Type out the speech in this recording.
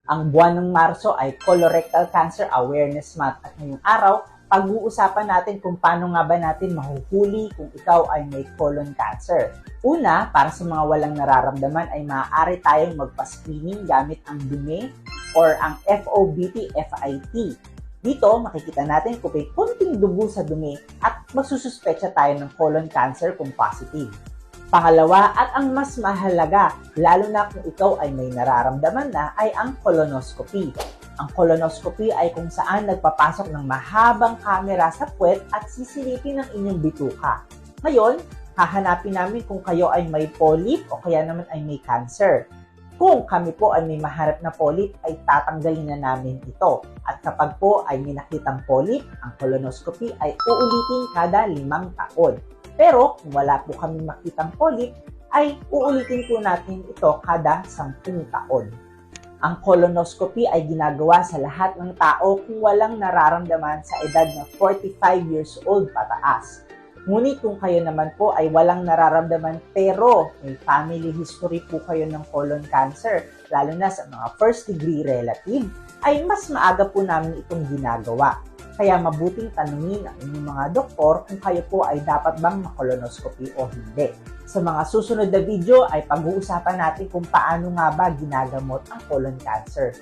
Ang buwan ng Marso ay Colorectal Cancer Awareness Month at ngayong araw, pag-uusapan natin kung paano nga ba natin mahuhuli kung ikaw ay may colon cancer. Una, para sa mga walang nararamdaman ay maaari tayong magpa-screening gamit ang dumi or ang FOBT-FIT. Dito, makikita natin kung may konting dugo sa dumi at magsususpecha tayo ng colon cancer kung positive. Pangalawa, at ang mas mahalaga, lalo na kung ikaw ay may nararamdaman na, ay ang colonoscopy. Ang colonoscopy ay kung saan nagpapasok ng mahabang kamera sa puwet at sisilipin ang inyong bituka. Ngayon, hahanapin namin kung kayo ay may polyp o kaya naman ay may cancer. Kung kami po ay may maharap na polyp, ay tatanggalin na namin ito. At kapag po ay may nakitang polyp, ang colonoscopy ay uulitin kada 5 taon. Pero kung wala po kami makitang polyp, ay uulitin po natin ito kada 10 taon. Ang colonoscopy ay ginagawa sa lahat ng tao kung walang nararamdaman sa edad na 45 years old pataas. Ngunit kung kayo naman po ay walang nararamdaman pero may family history po kayo ng colon cancer, lalo na sa mga first degree relative, ay mas maaga po namin itong ginagawa. Kaya mabuting tanungin ang inyong mga doktor kung kayo po ay dapat bang makolonoscopy o hindi. Sa mga susunod na video ay pag-uusapan natin kung paano nga ba ginagamot ang colon cancer.